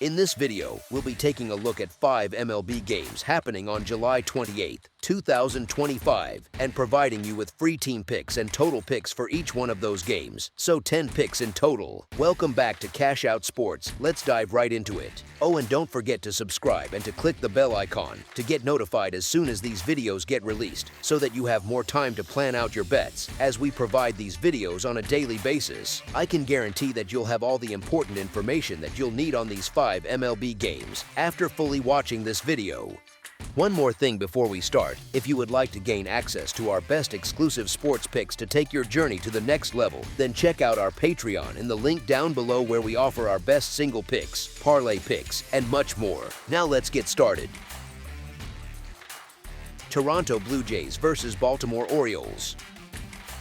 In this video, we'll be taking a look at 5 MLB games happening on July 28, 2025, and providing you with free team picks and total picks for each one of those games, so 10 picks in total. Welcome back to Cash Out Sports. Let's dive right into it. Oh, and don't forget to subscribe and to click the bell icon to get notified as soon as these videos get released, so that you have more time to plan out your bets as we provide these videos on a daily basis. I can guarantee that you'll have all the important information that you'll need on these 5 MLB games after fully watching this video. One more thing before we start: if you would like to gain access to our best exclusive sports picks to take your journey to the next level, then check out our Patreon in the link down below, where we offer our best single picks, parlay picks, and much more. Now let's get started. Toronto Blue Jays versus Baltimore Orioles.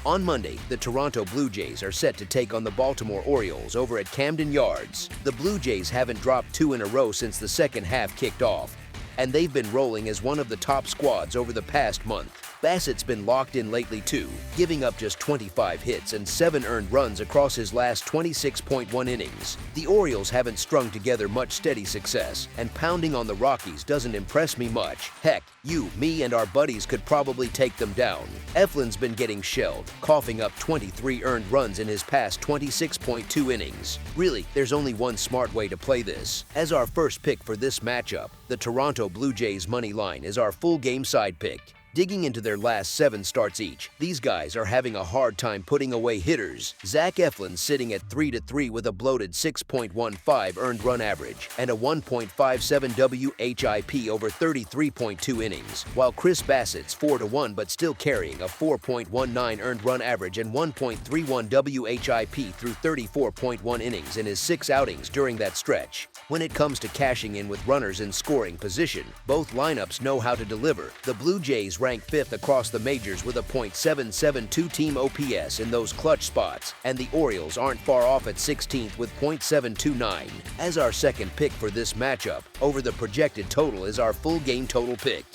On Monday, the Toronto Blue Jays are set to take on the Baltimore Orioles over at Camden Yards. The Blue Jays haven't dropped 2 in a row since the second half kicked off, and they've been rolling as one of the top squads over the past month. Bassett's been locked in lately too, giving up just 25 hits and 7 earned runs across his last 26.1 innings. The Orioles haven't strung together much steady success, and pounding on the Rockies doesn't impress me much. Heck, you, me, and our buddies could probably take them down. Eflin's been getting shelled, coughing up 23 earned runs in his past 26.2 innings. Really, there's only one smart way to play this. As our first pick for this matchup, the Toronto Blue Jays money line is our full game side pick. Digging into their last 7 starts each, these guys are having a hard time putting away hitters. Zach Eflin's sitting at 3-3 with a bloated 6.15 earned run average and a 1.57 WHIP over 33.2 innings, while Chris Bassett's 4-1 but still carrying a 4.19 earned run average and 1.31 WHIP through 34.1 innings in his 6 outings during that stretch. When it comes to cashing in with runners in scoring position, both lineups know how to deliver. The Blue Jays rank 5th across the majors with a .772 team OPS in those clutch spots, and the Orioles aren't far off at 16th with .729. As our second pick for this matchup, over the projected total is our full game total pick.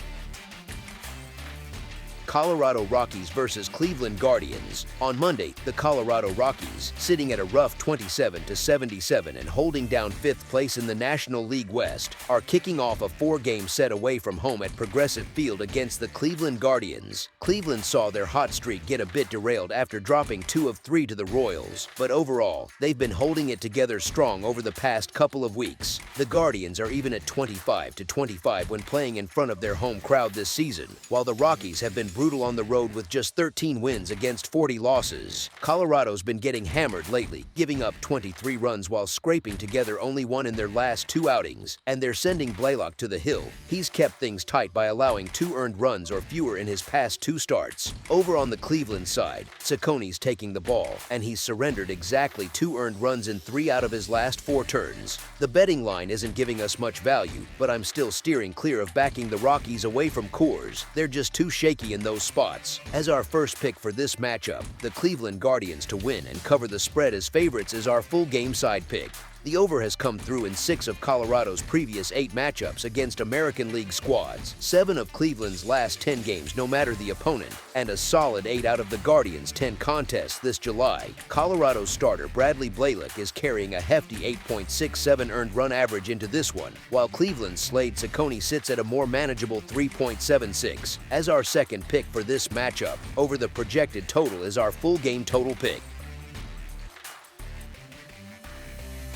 Colorado Rockies versus Cleveland Guardians. On Monday, the Colorado Rockies, sitting at a rough 27-77 and holding down 5th place in the National League West, are kicking off a 4-game set away from home at Progressive Field against the Cleveland Guardians. Cleveland saw their hot streak get a bit derailed after dropping 2 of 3 to the Royals, but overall, they've been holding it together strong over the past couple of weeks. The Guardians are even at 25-25 when playing in front of their home crowd this season, while the Rockies have been brutal on the road with just 13 wins against 40 losses. Colorado's been getting hammered lately, giving up 23 runs while scraping together only 1 in their last 2 outings, and they're sending Blaylock to the hill. He's kept things tight by allowing 2 earned runs or fewer in his past 2 starts. Over on the Cleveland side, Cecconi's taking the ball, and he's surrendered exactly 2 earned runs in 3 out of his last 4 turns. The betting line isn't giving us much value, but I'm still steering clear of backing the Rockies away from Coors. They're just too shaky in those spots. As our first pick for this matchup, the Cleveland Guardians to win and cover the spread as favorites is our full game side pick. The over has come through in 6 of Colorado's previous 8 matchups against American League squads, 7 of Cleveland's last 10 games no matter the opponent, and a solid 8 out of the Guardians' 10 contests this July. Colorado's starter Bradley Blaylock is carrying a hefty 8.67 earned run average into this one, while Cleveland's Slade Cecconi sits at a more manageable 3.76. As our second pick for this matchup, over the projected total is our full game total pick.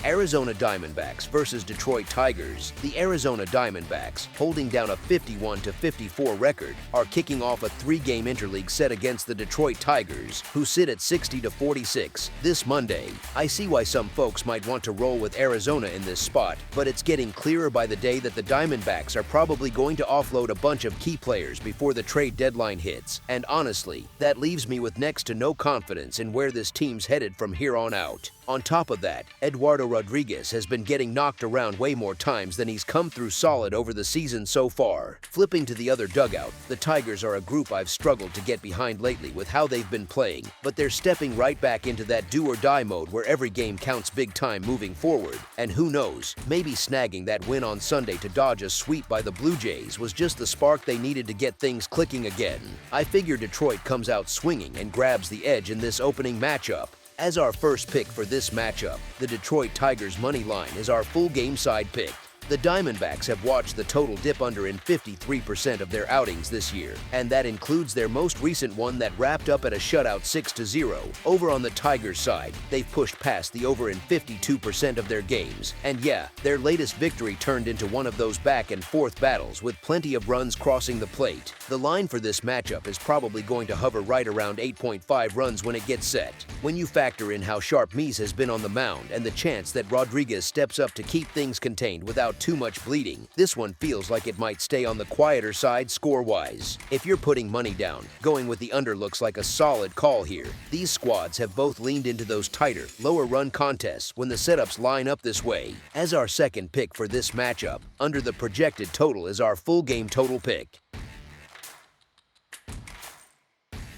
Arizona Diamondbacks versus Detroit Tigers. The Arizona Diamondbacks, holding down a 51-54 record, are kicking off a 3-game interleague set against the Detroit Tigers, who sit at 60-46 this Monday. I see why some folks might want to roll with Arizona in this spot, but it's getting clearer by the day that the Diamondbacks are probably going to offload a bunch of key players before the trade deadline hits, and honestly, that leaves me with next to no confidence in where this team's headed from here on out. On top of that, Eduardo Rodriguez has been getting knocked around way more times than he's come through solid over the season so far. Flipping to the other dugout, the Tigers are a group I've struggled to get behind lately with how they've been playing, but they're stepping right back into that do-or-die mode where every game counts big time moving forward. And who knows, maybe snagging that win on Sunday to dodge a sweep by the Blue Jays was just the spark they needed to get things clicking again. I figure Detroit comes out swinging and grabs the edge in this opening matchup. As our first pick for this matchup, the Detroit Tigers money line is our full game side pick. The Diamondbacks have watched the total dip under in 53% of their outings this year, and that includes their most recent one that wrapped up at a shutout 6-0. Over on the Tigers side, they've pushed past the over in 52% of their games, and yeah, their latest victory turned into one of those back and forth battles with plenty of runs crossing the plate. The line for this matchup is probably going to hover right around 8.5 runs when it gets set. When you factor in how sharp Mies has been on the mound and the chance that Rodriguez steps up to keep things contained without too much bleeding, this one feels like it might stay on the quieter side score-wise. If you're putting money down, going with the under looks like a solid call here. These squads have both leaned into those tighter, lower run contests when the setups line up this way. As our second pick for this matchup, under the projected total is our full game total pick.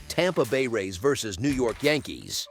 Tampa Bay Rays versus New York Yankees.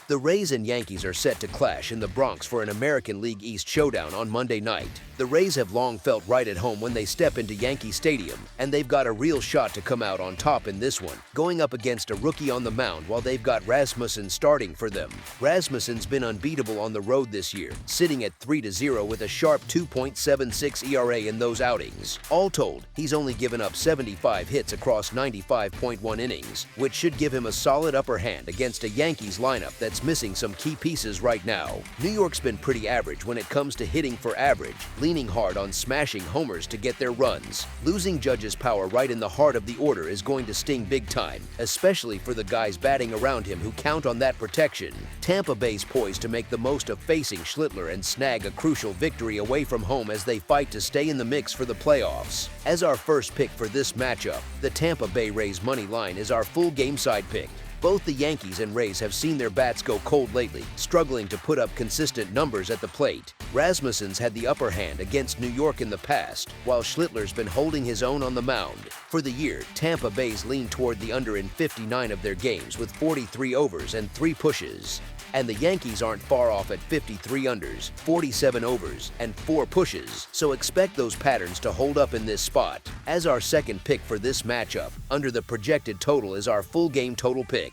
The Rays and Yankees are set to clash in the Bronx for an American League East showdown on Monday night. The Rays have long felt right at home when they step into Yankee Stadium, and they've got a real shot to come out on top in this one, going up against a rookie on the mound while they've got Rasmussen starting for them. Rasmussen's been unbeatable on the road this year, sitting at 3-0 with a sharp 2.76 ERA in those outings. All told, he's only given up 75 hits across 95.1 innings, which should give him a solid upper hand against a Yankees lineup that's missing some key pieces right now. New York's been pretty average when it comes to hitting for average, leaning hard on smashing homers to get their runs. Losing Judge's power right in the heart of the order is going to sting big time, especially for the guys batting around him who count on that protection. Tampa Bay's poised to make the most of facing Schlittler and snag a crucial victory away from home as they fight to stay in the mix for the playoffs. As our first pick for this matchup, the Tampa Bay Rays money line is our full game side pick. Both the Yankees and Rays have seen their bats go cold lately, struggling to put up consistent numbers at the plate. Rasmussen's had the upper hand against New York in the past, while Schlittler's been holding his own on the mound. For the year, Tampa Bay's leaned toward the under in 59 of their games with 43 overs and 3 pushes. And the Yankees aren't far off at 53 unders, 47 overs, and 4 pushes, so expect those patterns to hold up in this spot. As our second pick for this matchup, under the projected total is our full game total pick.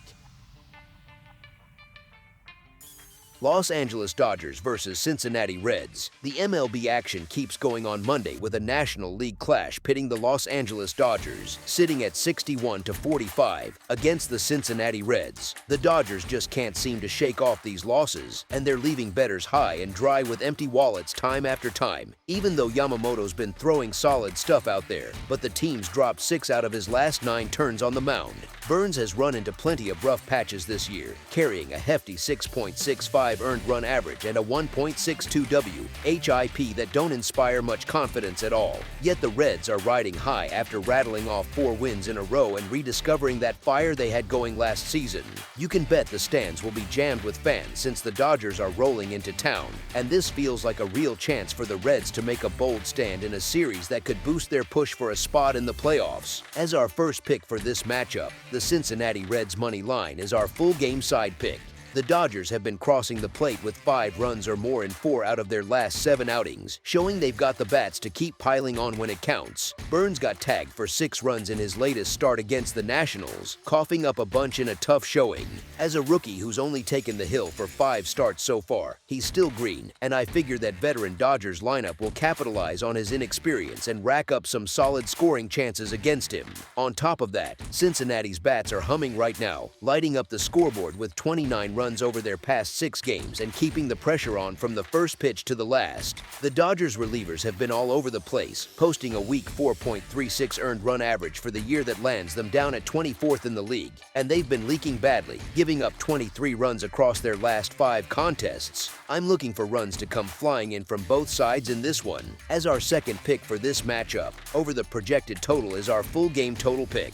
Los Angeles Dodgers versus Cincinnati Reds. The MLB action keeps going on Monday with a National League clash pitting the Los Angeles Dodgers, sitting at 61-45, against the Cincinnati Reds. The Dodgers just can't seem to shake off these losses, and they're leaving bettors high and dry with empty wallets time after time, even though Yamamoto's been throwing solid stuff out there, but the team's dropped 6 out of his last 9 turns on the mound. Burns has run into plenty of rough patches this year, carrying a hefty 6.65 earned run average and a 1.62 WHIP that don't inspire much confidence at all. Yet the Reds are riding high after rattling off 4 wins in a row and rediscovering that fire they had going last season. You can bet the stands will be jammed with fans since the Dodgers are rolling into town, and this feels like a real chance for the Reds to make a bold stand in a series that could boost their push for a spot in the playoffs. As our first pick for this matchup, the Cincinnati Reds money line is our full game side pick. The Dodgers have been crossing the plate with 5 runs or more in 4 out of their last 7 outings, showing they've got the bats to keep piling on when it counts. Burns got tagged for 6 runs in his latest start against the Nationals, coughing up a bunch in a tough showing. As a rookie who's only taken the hill for 5 starts so far, he's still green, and I figure that veteran Dodgers lineup will capitalize on his inexperience and rack up some solid scoring chances against him. On top of that, Cincinnati's bats are humming right now, lighting up the scoreboard with 29 runs over their past 6 games and keeping the pressure on from the first pitch to the last. The Dodgers relievers have been all over the place, posting a weak 4.36 earned run average for the year that lands them down at 24th in the league, and they've been leaking badly, giving up 23 runs across their last 5 contests. I'm looking for runs to come flying in from both sides in this one. As our second pick for this matchup, over the projected total is our full game total pick.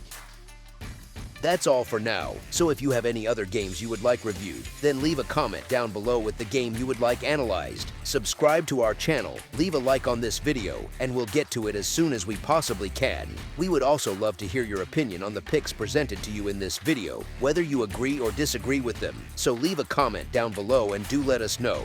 That's all for now, so if you have any other games you would like reviewed, then leave a comment down below with the game you would like analyzed. Subscribe to our channel, leave a like on this video, and we'll get to it as soon as we possibly can. We would also love to hear your opinion on the picks presented to you in this video, whether you agree or disagree with them, so leave a comment down below and do let us know.